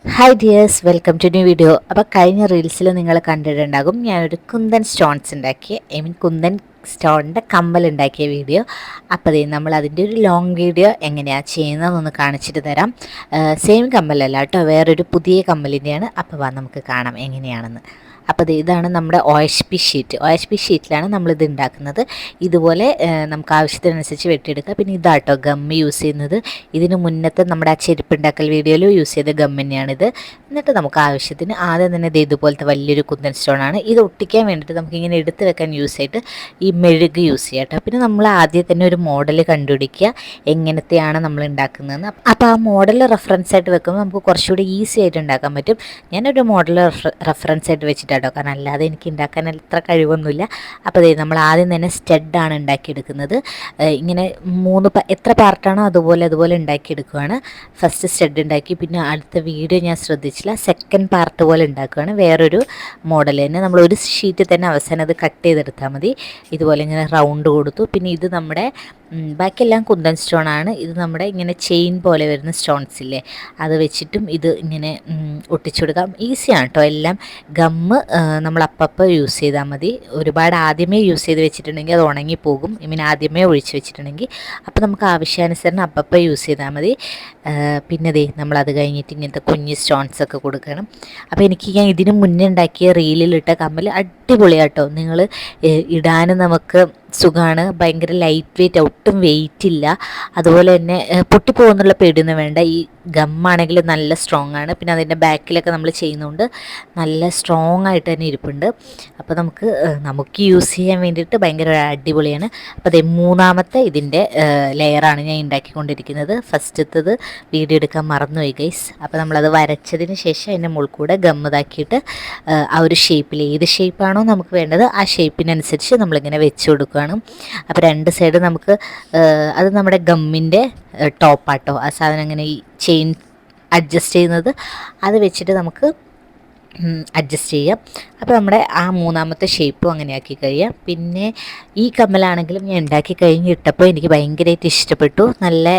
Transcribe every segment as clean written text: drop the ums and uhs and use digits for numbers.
Hi dears, welcome to new video. അപ്പോൾ കഴിഞ്ഞ റീൽസിൽ നിങ്ങൾ കണ്ടിട്ടുണ്ടാകും ഞാനൊരു കുന്തൻ സ്റ്റോൺസ് ഉണ്ടാക്കിയ കുന്തൻ സ്റ്റോണിൻ്റെ കമ്മൽ ഉണ്ടാക്കിയ വീഡിയോ. അപ്പോൾ നമ്മൾ അതിൻ്റെ ഒരു ലോങ് വീഡിയോ എങ്ങനെയാണ് ചെയ്യുന്നതെന്നൊന്ന് കാണിച്ചിട്ട് തരാം. സെയിം കമ്മലല്ല കേട്ടോ, വേറൊരു പുതിയ കമ്മലിൻ്റെയാണ്. അപ്പോൾ നമുക്ക് കാണാം എങ്ങനെയാണെന്ന്. അപ്പോൾ ഇതാണ് നമ്മുടെ OHP ഷീറ്റ്. OHP ഷീറ്റിലാണ് നമ്മളിത് ഉണ്ടാക്കുന്നത്. ഇതുപോലെ നമുക്ക് ആവശ്യത്തിനനുസരിച്ച് വെട്ടിയെടുക്കുക. പിന്നെ ഇതാട്ടോ ഗമ്മ് യൂസ് ചെയ്യുന്നത്. ഇതിന് മുന്നത്തെ നമ്മുടെ ആ ചെരുപ്പുണ്ടാക്കൽ വീഡിയോയിൽ യൂസ് ചെയ്ത ഗം തന്നെയാണിത്. എന്നിട്ട് നമുക്ക് ആവശ്യത്തിന് ആദ്യം തന്നെ ഇതുപോലത്തെ വലിയൊരു കുന്തൻ സ്റ്റോണാണ്. ഇത് ഒട്ടിക്കാൻ വേണ്ടിയിട്ട് നമുക്കിങ്ങനെ എടുത്ത് വെക്കാൻ യൂസ് ആയിട്ട് ഈ മെഴുക് യൂസ് ചെയ്യാം കേട്ടോ. പിന്നെ നമ്മൾ ആദ്യം തന്നെ ഒരു മോഡൽ കണ്ടുപിടിക്കുക എങ്ങനത്തെയാണ് നമ്മൾ ഉണ്ടാക്കുന്നതെന്ന്. അപ്പോൾ ആ മോഡൽ റെഫറൻസ് ആയിട്ട് വെക്കുമ്പോൾ നമുക്ക് കുറച്ചുകൂടി ഈസി ആയിട്ട് ഉണ്ടാക്കാൻ പറ്റും. ഞാനൊരു മോഡൽ റെഫറൻസ് ആയിട്ട് വെച്ചിട്ടാണ് കേട്ടോ, കാരണം അല്ലാതെ എനിക്ക് ഉണ്ടാക്കാൻ അത്ര കഴിവൊന്നുമില്ല. അപ്പോൾ നമ്മൾ ആദ്യം തന്നെ സ്റ്റഡാണ് ഉണ്ടാക്കിയെടുക്കുന്നത്. ഇങ്ങനെ എത്ര പാർട്ടാണോ അതുപോലെ ഉണ്ടാക്കിയെടുക്കുകയാണ്. ഫസ്റ്റ് സ്റ്റഡ് ഉണ്ടാക്കി, പിന്നെ അടുത്ത വീഡിയോ ഞാൻ ശ്രദ്ധിച്ചില്ല, സെക്കൻഡ് പാർട്ട് പോലെ ഉണ്ടാക്കുകയാണ്. വേറൊരു മോഡൽ തന്നെ നമ്മൾ ഒരു ഷീറ്റിൽ തന്നെ അവസാനം അത് കട്ട് ചെയ്തെടുത്താൽ മതി. ഇതുപോലെ ഇങ്ങനെ റൗണ്ട് കൊടുത്തു. പിന്നെ ഇത് നമ്മുടെ ബാക്കിയെല്ലാം കുന്തൻ സ്റ്റോണാണ്. ഇത് നമ്മുടെ ഇങ്ങനെ ചെയിൻ പോലെ വരുന്ന സ്റ്റോൺസ് ഇല്ലേ, അത് വെച്ചിട്ടും ഇത് ഇങ്ങനെ ഒട്ടിച്ചു കൊടുക്കാം. ഈസിയാണ് കേട്ടോ. എല്ലാം ഗമ്മ് നമ്മൾ അപ്പപ്പോൾ യൂസ് ചെയ്താൽ മതി. ഒരുപാട് ആദ്യമേ യൂസ് ചെയ്ത് വെച്ചിട്ടുണ്ടെങ്കിൽ അത് ഉണങ്ങിപ്പോകും. ആദ്യമേ ഒഴിച്ച് വെച്ചിട്ടുണ്ടെങ്കിൽ അപ്പോൾ നമുക്ക് ആവശ്യാനുസരണം അപ്പപ്പോൾ യൂസ് ചെയ്താൽ മതി. പിന്നെ നമ്മളത് കഴിഞ്ഞിട്ട് ഇങ്ങനത്തെ കുഞ്ഞ് സ്റ്റോൺസ് ഒക്കെ കൊടുക്കണം. അപ്പോൾ ഞാൻ ഇതിന് മുന്നേ ഉണ്ടാക്കിയ റീലിലിട്ട കമ്മൽ അടിപൊളിയാട്ടോ. നിങ്ങൾ ഇടാനും നമുക്ക് സുഖമാണ്. ഭയങ്കര ലൈറ്റ് വെയിറ്റ്, ഒട്ടും വെയിറ്റ് ഇല്ല. അതുപോലെ തന്നെ പൊട്ടിപ്പോകുന്നുള്ള പേടിയൊന്നും വേണ്ട. ഈ ഗമ്മാണെങ്കിൽ നല്ല സ്ട്രോങ് ആണ്. പിന്നെ അതിൻ്റെ ബാക്കിലൊക്കെ നമ്മൾ ചെയ്യുന്നതുകൊണ്ട് നല്ല സ്ട്രോങ് ആയിട്ട് തന്നെ ഇരിപ്പുണ്ട്. അപ്പോൾ നമുക്ക് യൂസ് ചെയ്യാൻ വേണ്ടിയിട്ട് ഭയങ്കര അടിപൊളിയാണ്. അപ്പോൾ മൂന്നാമത്തെ ഇതിൻ്റെ ലെയറാണ് ഞാൻ ഉണ്ടാക്കിക്കൊണ്ടിരിക്കുന്നത്. ഫസ്റ്റത്തത് വീഡിയോ എടുക്കാൻ മറന്നുപോയി ഗൈസ്. അപ്പോൾ നമ്മളത് വരച്ചതിന് ശേഷം അതിൻ്റെ മുകളിൽ കൂടെ ഗമ്മതാക്കിയിട്ട് ആ ഒരു ഷേപ്പിൽ ഏത് ഷേപ്പാണോ നമുക്ക് വേണ്ടത് ആ ഷേപ്പിനനുസരിച്ച് നമ്മളിങ്ങനെ വെച്ച് കൊടുക്കുക. അപ്പോൾ രണ്ട് സൈഡ് നമുക്ക് അത് നമ്മുടെ ഗമ്മിൻ്റെ ടോപ്പാട്ടോ. ആ സാധനം അങ്ങനെ ഈ ചെയിൻ അഡ്ജസ്റ്റ് ചെയ്യുന്നത് അത് വെച്ചിട്ട് നമുക്ക് അഡ്ജസ്റ്റ് ചെയ്യാം. അപ്പോൾ നമ്മുടെ ആ മൂന്നാമത്തെ ഷേപ്പും അങ്ങനെ ആക്കി കഴിയാം. പിന്നെ ഈ കമ്മലാണെങ്കിലും ഞാൻ ഉണ്ടാക്കി കഴിഞ്ഞിട്ടപ്പോൾ എനിക്ക് ഭയങ്കരമായിട്ട് ഇഷ്ടപ്പെട്ടു. നല്ല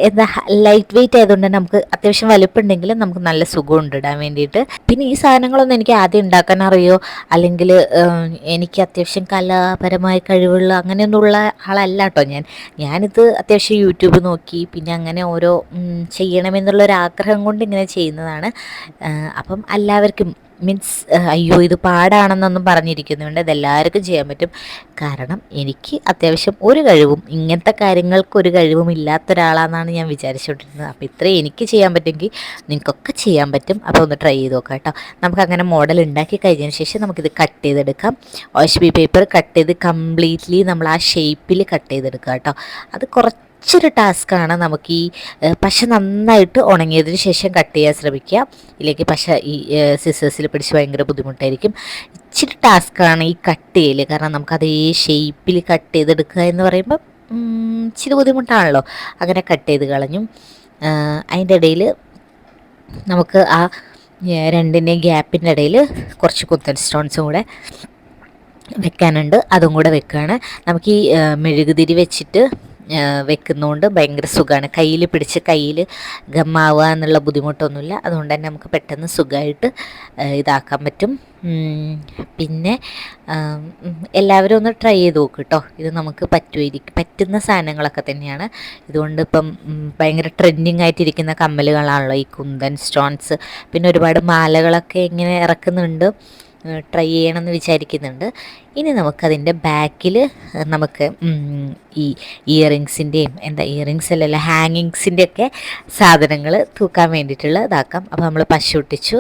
എന്താ ലൈറ്റ് വെയിറ്റ് ആയതുകൊണ്ട് തന്നെ നമുക്ക് അത്യാവശ്യം വലുപ്പമുണ്ടെങ്കിലും നമുക്ക് നല്ല സുഖമുണ്ട് ഇടാൻ വേണ്ടിയിട്ട്. പിന്നെ ഈ സാധനങ്ങളൊന്നും എനിക്ക് ആദ്യം ഉണ്ടാക്കാൻ അറിയോ, അല്ലെങ്കിൽ എനിക്ക് അത്യാവശ്യം കലാപരമായ കഴിവുള്ള അങ്ങനെയൊന്നുമുള്ള ആളല്ല കേട്ടോ. ഞാനിത് അത്യാവശ്യം യൂട്യൂബ് നോക്കി പിന്നെ അങ്ങനെ ഓരോ ചെയ്യണമെന്നുള്ളൊരാഗ്രഹം കൊണ്ട് ഇങ്ങനെ ചെയ്യുന്നതാണ്. അപ്പം എല്ലാവർക്കും അയ്യോ ഇത് പാടാണെന്നൊന്നും പറഞ്ഞിരിക്കുന്നുണ്ട്. ഇതെല്ലാവർക്കും ചെയ്യാൻ പറ്റും. കാരണം എനിക്ക് അത്യാവശ്യം ഒരു കഴിവും ഇങ്ങനത്തെ കാര്യങ്ങൾക്ക് ഒരു കഴിവും ഇല്ലാത്ത ഒരാളാണെന്നാണ് ഞാൻ വിചാരിച്ചുകൊണ്ടിരുന്നത്. അപ്പോൾ ഇത്രയും എനിക്ക് ചെയ്യാൻ പറ്റുമെങ്കിൽ നിങ്ങൾക്കൊക്കെ ചെയ്യാൻ പറ്റും. അപ്പോൾ ഒന്ന് ട്രൈ ചെയ്ത് നോക്കാം കേട്ടോ. നമുക്കങ്ങനെ മോഡൽ ഉണ്ടാക്കി കഴിഞ്ഞതിന് ശേഷം നമുക്കിത് കട്ട് ചെയ്തെടുക്കാം. OHP പേപ്പർ കട്ട് ചെയ്ത് കംപ്ലീറ്റ്ലി നമ്മൾ ആ ഷേപ്പിൽ കട്ട് ചെയ്തെടുക്കുക കേട്ടോ. അത് കുറച്ചൊരു ടാസ്ക്കാണ്. നമുക്ക് ഈ പശ നന്നായിട്ട് ഉണങ്ങിയതിന് ശേഷം കട്ട് ചെയ്യാൻ ശ്രമിക്കുക. ഇല്ലെങ്കിൽ പശ ഈ സിസേഴ്സിൽ പിടിച്ച് ഭയങ്കര ബുദ്ധിമുട്ടായിരിക്കും. ഇച്ചിരി ടാസ്ക്കാണ് ഈ കട്ട് ചെയ്യൽ. കാരണം നമുക്ക് അതേ ഷേപ്പിൽ കട്ട് ചെയ്തെടുക്കുക എന്ന് പറയുമ്പോൾ ഇച്ചിരി ബുദ്ധിമുട്ടാണല്ലോ. അങ്ങനെ കട്ട് ചെയ്ത് കളഞ്ഞു. അതിൻ്റെ ഇടയിൽ നമുക്ക് ആ രണ്ടിൻ്റെയും ഗ്യാപ്പിൻ്റെ ഇടയിൽ കുറച്ച് കുന്തൻ സ്റ്റോൺസും കൂടെ വെക്കാനുണ്ട്. അതും കൂടെ വെക്കുകയാണ്. നമുക്ക് ഈ മെഴുകുതിരി വെച്ചിട്ട് വെക്കുന്നതുകൊണ്ട് ഭയങ്കര സുഖമാണ്. കയ്യിൽ പിടിച്ച് കയ്യിൽ ഗമ്മാവുക എന്നുള്ള ബുദ്ധിമുട്ടൊന്നുമില്ല. അതുകൊണ്ട് തന്നെ നമുക്ക് പെട്ടെന്ന് സുഖമായിട്ട് ഇതാക്കാൻ പറ്റും. പിന്നെ എല്ലാവരും ഒന്ന് ട്രൈ ചെയ്ത് നോക്ക് കേട്ടോ. ഇത് നമുക്ക് പറ്റുന്ന സാധനങ്ങളൊക്കെ തന്നെയാണ്. ഇതുകൊണ്ട് ഇപ്പം ഭയങ്കര ട്രെൻഡിങ് ആയിട്ടിരിക്കുന്ന കമ്മലുകളാണല്ലോ ഈ കുന്തൻ സ്റ്റോൺസ്. പിന്നെ ഒരുപാട് മാലകളൊക്കെ ഇങ്ങനെ ഇറക്കുന്നുണ്ട്. ട്രൈ ചെയ്യണമെന്ന് വിചാരിക്കുന്നുണ്ട്. ഇനി നമുക്കതിൻ്റെ ബാക്കിൽ നമുക്ക് ഈ ഇയറിങ്സിൻ്റെയും ഇയറിങ്സ് അല്ലല്ലോ ഹാങ്ങിങ്സിൻ്റെ ഒക്കെ സാധനങ്ങൾ തൂക്കാൻ വേണ്ടിയിട്ടുള്ള ഇതാക്കാം. അപ്പോൾ നമ്മൾ പശ ഒട്ടിച്ചു.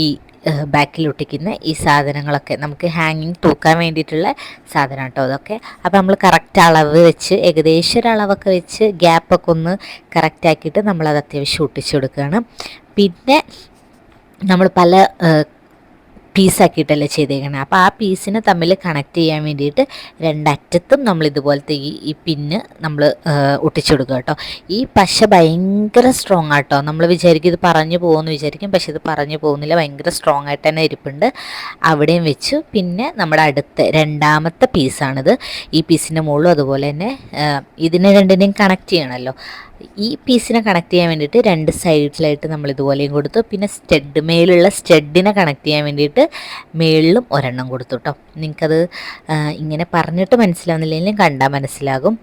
ഈ ബാക്കിൽ ഒട്ടിക്കുന്ന ഈ സാധനങ്ങളൊക്കെ നമുക്ക് ഹാങ്ങിങ് തൂക്കാൻ വേണ്ടിയിട്ടുള്ള സാധനം കേട്ടോ അതൊക്കെ. അപ്പോൾ നമ്മൾ കറക്റ്റ് അളവ് വെച്ച് ഏകദേശം ഒരു അളവൊക്കെ വെച്ച് ഗ്യാപ്പൊക്കെ ഒന്ന് കറക്റ്റാക്കിയിട്ട് നമ്മളത് അത്യാവശ്യം ഒട്ടിച്ചു കൊടുക്കുകയാണ്. പിന്നെ നമ്മൾ പല പീസാക്കിയിട്ടല്ലേ ചെയ്തേക്കണം. അപ്പോൾ ആ പീസിനെ തമ്മിൽ കണക്ട് ചെയ്യാൻ വേണ്ടിയിട്ട് രണ്ടറ്റത്തും നമ്മൾ ഇതുപോലത്തെ ഈ പിന്ന് നമ്മൾ ഒട്ടിച്ചു കൊടുക്കുക കേട്ടോ. ഈ പശ ഭയങ്കര സ്ട്രോങ് ആട്ടോ. നമ്മൾ വിചാരിക്കും ഇത് പറഞ്ഞു പോകുമെന്ന് വിചാരിക്കും, പക്ഷെ ഇത് പറഞ്ഞു പോകുന്നില്ല. ഭയങ്കര സ്ട്രോങ് ആയിട്ട് തന്നെ ഇരിപ്പുണ്ട്. അവിടെയും വെച്ചു. പിന്നെ നമ്മുടെ അടുത്ത രണ്ടാമത്തെ പീസാണിത്. ഈ പീസിൻ്റെ മുകളിലും അതുപോലെ തന്നെ ഇതിനെ രണ്ടിനെയും കണക്ട് ചെയ്യണമല്ലോ. ഈ പീസിനെ കണക്ട് ചെയ്യാൻ വേണ്ടിയിട്ട് 2 സൈഡിലായിട്ട് നമ്മൾ ഇതുപോലെയും കൊടുത്തു. പിന്നെ മേലുള്ള സ്റ്റഡിനെ കണക്ട് ചെയ്യാൻ വേണ്ടിയിട്ട് മേളിലും ഒരെണ്ണം കൊടുത്തു കേട്ടോ. നിങ്ങൾക്കത് ഇങ്ങനെ പറഞ്ഞിട്ട് മനസ്സിലാവുന്നില്ലെങ്കിലും കണ്ടാൽ മനസ്സിലാകും.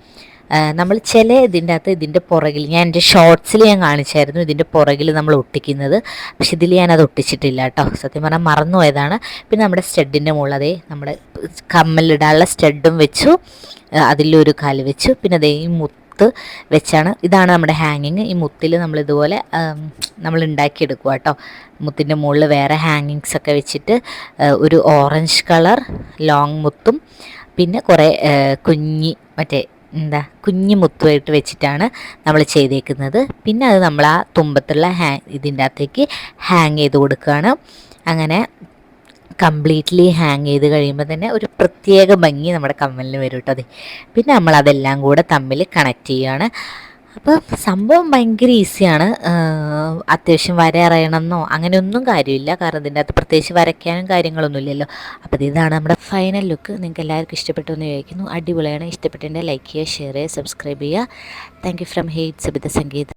നമ്മൾ ചില ഇതിൻ്റെ പുറകിൽ ഞാൻ എൻ്റെ ഷോർട്സിൽ ഞാൻ കാണിച്ചായിരുന്നു ഇതിൻ്റെ പുറകിൽ നമ്മൾ ഒട്ടിക്കുന്നത്. പക്ഷെ ഇതിൽ ഞാനത് ഒട്ടിച്ചിട്ടില്ല കേട്ടോ. സത്യം പറഞ്ഞാൽ മറന്നുപോയതാണ്. പിന്നെ നമ്മുടെ സ്റ്റഡിൻ്റെ മുകളിൽ അതേ നമ്മുടെ കമ്മലിടാനുള്ള സ്റ്റഡും വെച്ചു, അതിലൊരു കാല് വെച്ചു. പിന്നെ അതേ ഈ മുത്ത് വെച്ചാണ്, ഇതാണ് നമ്മുടെ ഹാങ്ങിങ്. ഈ മുത്തിൽ നമ്മളിതുപോലെ നമ്മൾ ഉണ്ടാക്കിയെടുക്കുക കേട്ടോ. മുത്തിൻ്റെ മുകളിൽ വേറെ ഹാങ്ങിങ്സ് ഒക്കെ വെച്ചിട്ട് ഒരു ഓറഞ്ച് കളർ ലോങ് മുത്തും പിന്നെ കുറേ കുഞ്ഞു മുത്തുമായിട്ട് വെച്ചിട്ടാണ് നമ്മൾ ചെയ്തേക്കുന്നത്. പിന്നെ അത് നമ്മൾ ആ തുമ്പത്തുള്ള ഇതിൻ്റെ അകത്തേക്ക് ഹാങ് ചെയ്ത് കൊടുക്കുകയാണ്. അങ്ങനെ കംപ്ലീറ്റ്ലി ഹാങ് ചെയ്ത് കഴിയുമ്പോൾ തന്നെ ഒരു പ്രത്യേക ഭംഗി നമ്മുടെ കമ്മലിന് വരും കേട്ടോ. പിന്നെ നമ്മളതെല്ലാം കൂടെ തമ്മിൽ കണക്ട് ചെയ്യുകയാണ്. അപ്പോൾ സംഭവം ഭയങ്കര ഈസിയാണ്. അത്യാവശ്യം വര അറിയണമെന്നോ അങ്ങനെയൊന്നും കാര്യമില്ല, കാരണം ഇതിൻ്റെ അകത്ത് പ്രത്യേകിച്ച് വരയ്ക്കാനും കാര്യങ്ങളൊന്നുമില്ലല്ലോ. അപ്പോൾ ഇതാണ് നമ്മുടെ ഫൈനൽ ലുക്ക്. നിങ്ങൾക്ക് എല്ലാവർക്കും ഇഷ്ടപ്പെട്ടു എന്ന് വിചാരിക്കുന്നു. അടിപൊളിയാണ്. ഇഷ്ടപ്പെട്ടതിൻ്റെ ലൈക്ക് ചെയ്യുക, ഷെയർ ചെയ്യുക, സബ്സ്ക്രൈബ് ചെയ്യുക. താങ്ക് യു ഫ്രം ഹെയ്റ്റ് സബിത സംഗീത്.